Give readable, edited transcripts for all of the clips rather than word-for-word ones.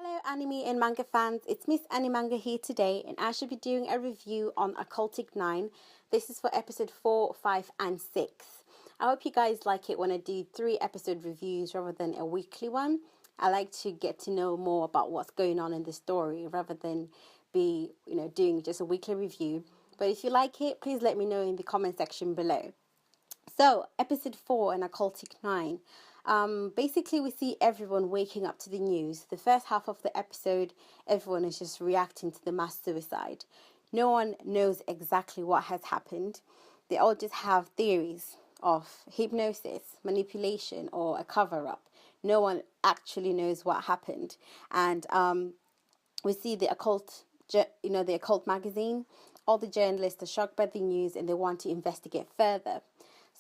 Hello anime and manga fans, it's Miss Animanga here today and I should be doing a review on Occultic 9. This is for episode 4, 5 and 6. I hope you guys like it when I do 3 episode reviews rather than a weekly one. I like to get to know more about what's going on in the story rather than be, doing just a weekly review. But if you like it, please let me know in the comment section below. So, episode 4 and Occultic 9. Basically, we see everyone waking up to the news. The first half of the episode, everyone is just reacting to the mass suicide. No one knows exactly what has happened. They all just have theories of hypnosis, manipulation, or a cover-up. No one actually knows what happened. And we see the occult magazine. All the journalists are shocked by the news and they want to investigate further.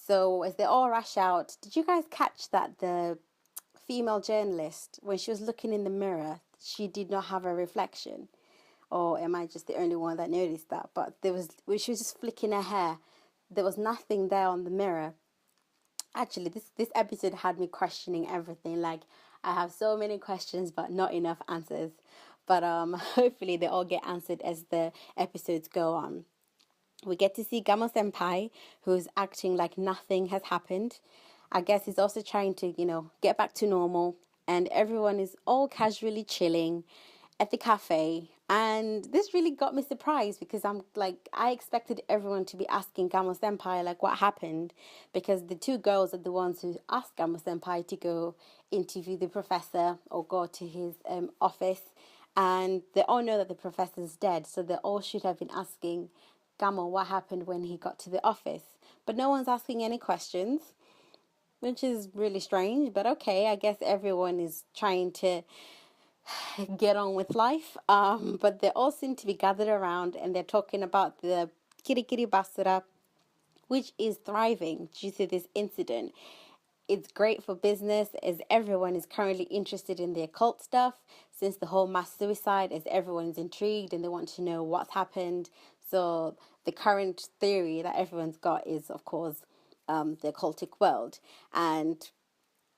So as they all rush out, did you guys catch that the female journalist, when she was looking in the mirror, she did not have a reflection? Or am I just the only one that noticed that? But when she was just flicking her hair, there was nothing there on the mirror. Actually, this episode had me questioning everything. Like, I have so many questions, but not enough answers. But hopefully they all get answered as the episodes go on. We get to see Gamo Senpai, who's acting like nothing has happened. I guess he's also trying to, get back to normal. And everyone is all casually chilling at the cafe. And this really got me surprised because I expected everyone to be asking Gamo Senpai, what happened? Because the 2 girls are the ones who asked Gamo Senpai to go interview the professor or go to his office. And they all know that the professor's dead. So they all should have been asking Gamo what happened when he got to the office. But no one's asking any questions, which is really strange. But okay, I guess everyone is trying to get on with life. But they all seem to be gathered around and they're talking about the Kirikiri Basura, which is thriving due to this incident. It's great for business as everyone is currently interested in the occult stuff since the whole mass suicide, as everyone's intrigued and they want to know what's happened. So the current theory that everyone's got is, of course, the occultic world. And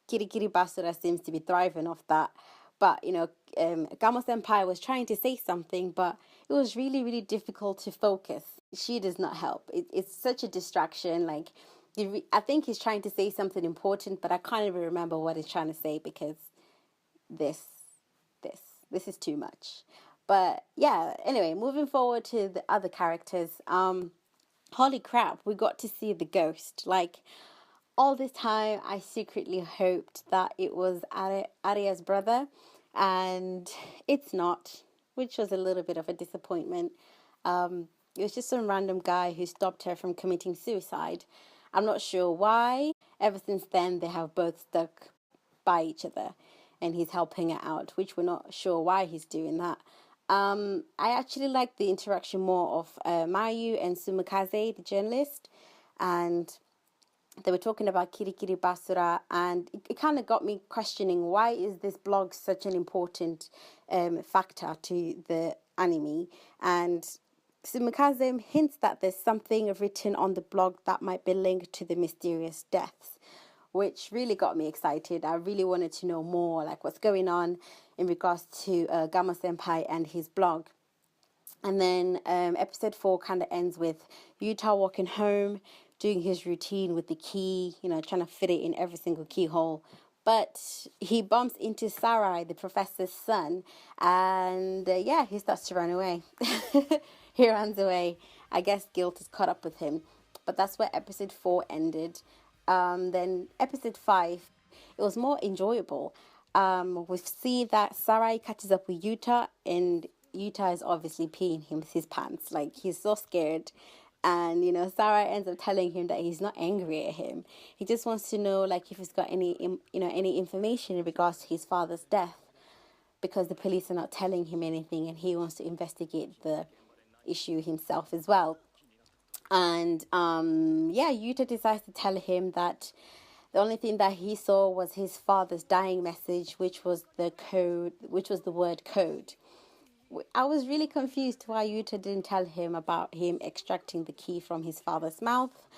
Kirikiri Basura seems to be thriving off that. But, Gamo Senpai was trying to say something, but it was really, really difficult to focus. She does not help. It's such a distraction. I think he's trying to say something important, but I can't even remember what he's trying to say because this is too much. But yeah, anyway, moving forward to the other characters. Holy crap, we got to see the ghost. All this time, I secretly hoped that it was Aria's brother, and it's not, which was a little bit of a disappointment. It was just some random guy who stopped her from committing suicide. I'm not sure why. Ever since then, they have both stuck by each other, and he's helping her out, which we're not sure why he's doing that. I actually like the interaction more of Mayu and Sumikaze, the journalist, and they were talking about Kirikiri Basura, and it kind of got me questioning, why is this blog such an important factor to the anime? And Sumikaze hints that there's something written on the blog that might be linked to the mysterious deaths, which really got me excited. I really wanted to know more, what's going on in regards to Gamo Senpai and his blog. And then episode 4 kind of ends with Yuta walking home, doing his routine with the key, trying to fit it in every single keyhole. But he bumps into Sarai, the professor's son, and he starts to run away. He runs away. I guess guilt has caught up with him. But that's where episode 4 ended. Then episode 5, it was more enjoyable. We see that Sarai catches up with Yuta, and Yuta is obviously peeing his pants. He's so scared. And, Sarai ends up telling him that he's not angry at him. He just wants to know, if he's got any information in regards to his father's death, because the police are not telling him anything, and he wants to investigate the issue himself as well. And, Yuta decides to tell him that the only thing that he saw was his father's dying message, which was the word code. I was really confused why Yuta didn't tell him about him extracting the key from his father's mouth.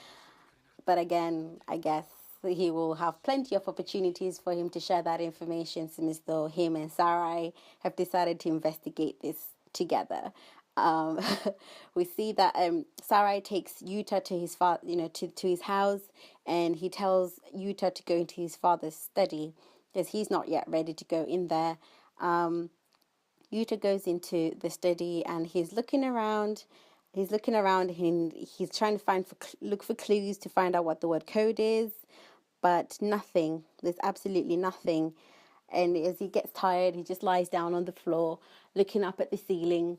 But again, I guess he will have plenty of opportunities for him to share that information, since though him and Sarai have decided to investigate this together. Um, we see that Sarai takes Yuta to his father, to his house, and he tells Yuta to go into his father's study because he's not yet ready to go in there. Yuta goes into the study and he's looking around. He's looking around and he's trying to look for clues to find out what the word code is, but nothing. There's absolutely nothing. And as he gets tired, he just lies down on the floor, looking up at the ceiling.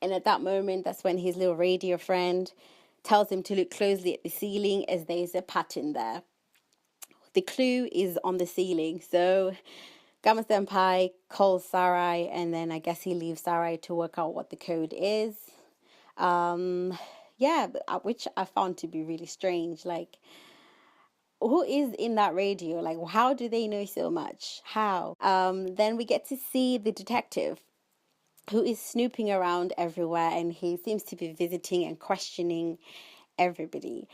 And at that moment, that's when his little radio friend tells him to look closely at the ceiling, as there's a pattern there. The clue is on the ceiling. So Gamma Senpai calls Sarai, and then I guess he leaves Sarai to work out what the code is. Yeah, which I found to be really strange. Like, who is in that radio? Like, how do they know so much? How? Then we get to see the detective, who is snooping around everywhere, and he seems to be visiting and questioning everybody.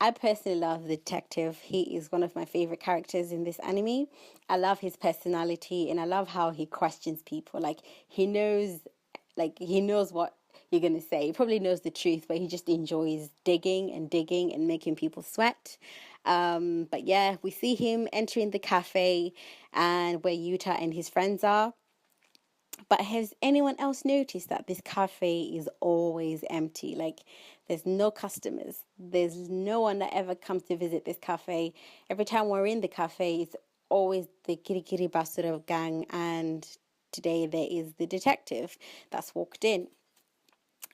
I personally love the detective. He is one of my favorite characters in this anime. I love his personality, and I love how he questions people. Like, he knows what you're gonna say. He probably knows the truth, but he just enjoys digging and making people sweat. But yeah, we see him entering the cafe and where Yuta and his friends are. But has anyone else noticed that this cafe is always empty? Like, there's no customers. There's no one that ever comes to visit this cafe. Every time we're in the cafe, it's always the Kirikiri Basura gang, and today there is the detective that's walked in.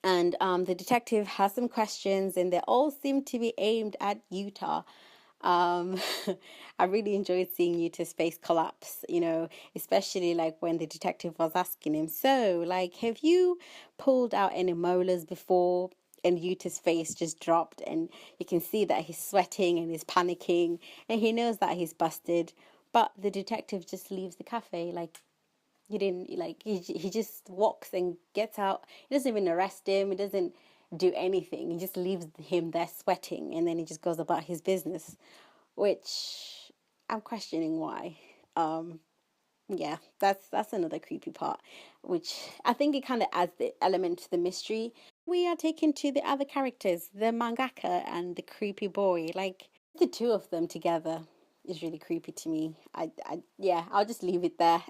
And the detective has some questions, and they all seem to be aimed at Utah. Um, I really enjoyed seeing Yuta's face collapse, especially like when the detective was asking him, so, like, have you pulled out any molars before? And Yuta's face just dropped, and you can see that he's sweating and he's panicking, and he knows that he's busted. But the detective just leaves the cafe. Like, he didn't, like, he just walks and gets out. He doesn't even arrest him. He doesn't do anything. He just leaves him there sweating, and then he just goes about his business, which I'm questioning why. Yeah, that's another creepy part, which I think it kind of adds the element to the mystery. We are taken to the other characters, the mangaka and the creepy boy. Like, the two of them together is really creepy to me. Yeah, I'll just leave it there.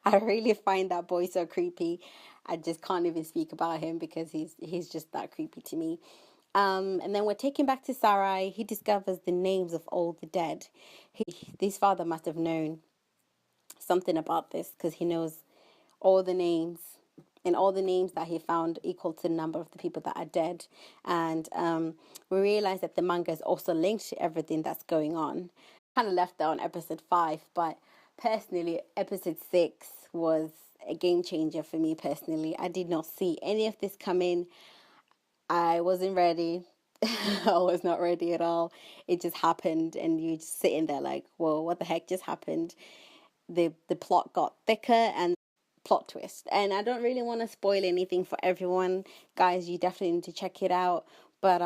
I really find that boy so creepy. I just can't even speak about him because he's just that creepy to me. And then we're taken back to Sarai. He discovers the names of all the dead. His father must have known something about this because he knows all the names, and all the names that he found equal to the number of the people that are dead. And we realize that the manga is also linked to everything that's going on. Kind of left that on episode 5, but personally, episode 6 was a game changer for me personally. I did not see any of this coming. I wasn't ready. I was not ready at all. It just happened, and you just sitting there like, whoa, what the heck just happened? The plot got thicker, and plot twist. And I don't really want to spoil anything for everyone. Guys, you definitely need to check it out. But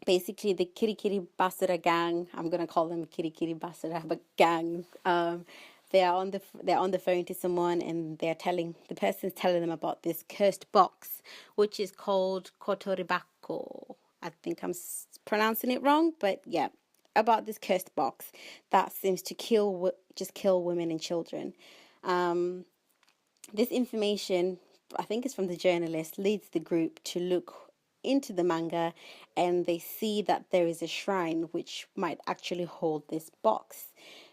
basically the Kirikiri Basura gang, I'm gonna call them Kirikiri Basura, but gang. They're on the phone to someone, and the person's telling them about this cursed box, which is called Kotoribako. I think I'm pronouncing it wrong, but yeah, about this cursed box that seems to kill women and children. This information, I think it's from the journalist, leads the group to look into the manga, and they see that there is a shrine which might actually hold this box.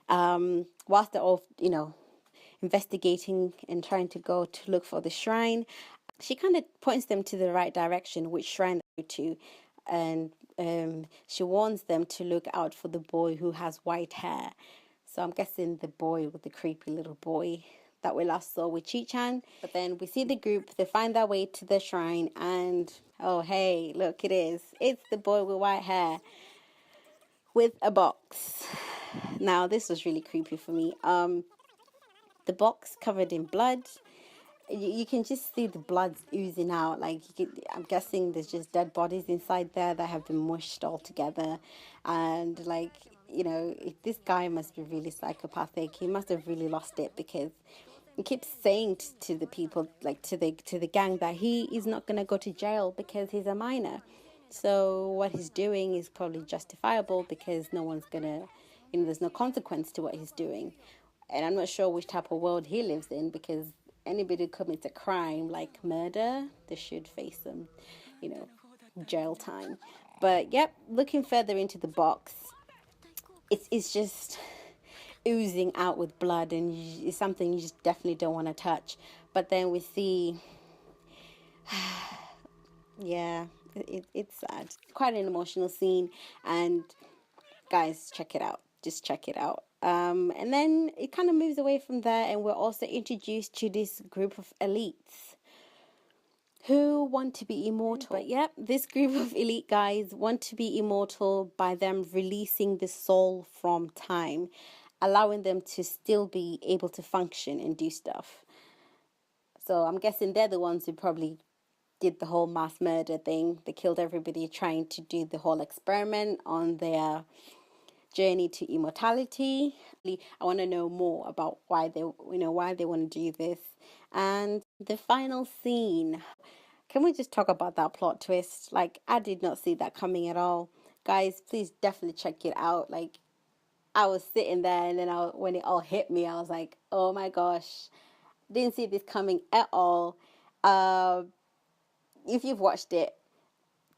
Whilst they're all, investigating and trying to go to look for the shrine, she kind of points them to the right direction, which shrine they go to, and she warns them to look out for the boy who has white hair. So I'm guessing the boy with the creepy little boy that we last saw with Chi-chan. But then we see the group, they find their way to the shrine, and oh hey, look, it's the boy with white hair with a box. Now this was really creepy for me. The box covered in blood, you can just see the blood oozing out. Like I'm guessing there's just dead bodies inside there that have been mushed all together, and like this guy must be really psychopathic. He must have really lost it because he keeps saying to the people, like to the gang, that he is not gonna go to jail because he's a minor. So what he's doing is probably justifiable because no one's gonna, there's no consequence to what he's doing. And I'm not sure which type of world he lives in, because anybody who commits a crime like murder, they should face some, jail time. But yep, looking further into the box, it's just oozing out with blood, and it's something you just definitely don't want to touch. But then we see, yeah, it's sad. Quite an emotional scene, and guys, check it out. Just check it out. And then it kind of moves away from there, and we're also introduced to this group of elites who want to be immortal. But yeah, this group of elite guys want to be immortal by them releasing the soul from time, allowing them to still be able to function and do stuff. So I'm guessing they're the ones who probably did the whole mass murder thing. They killed everybody trying to do the whole experiment on their journey to immortality. I want to know more about why they want to do this. And the final scene. Can we just talk about that plot twist? Like, I did not see that coming at all. Guys, please definitely check it out. Like, I was sitting there, and then when it all hit me, I was like, oh my gosh, didn't see this coming at all. If you've watched it,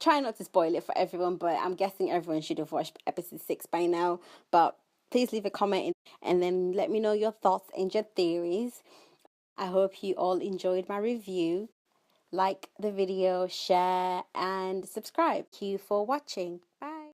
try not to spoil it for everyone, but I'm guessing everyone should have watched episode 6 by now. But please leave a comment and then let me know your thoughts and your theories. I hope you all enjoyed my review. Like the video, share, and subscribe. Thank you for watching. Bye.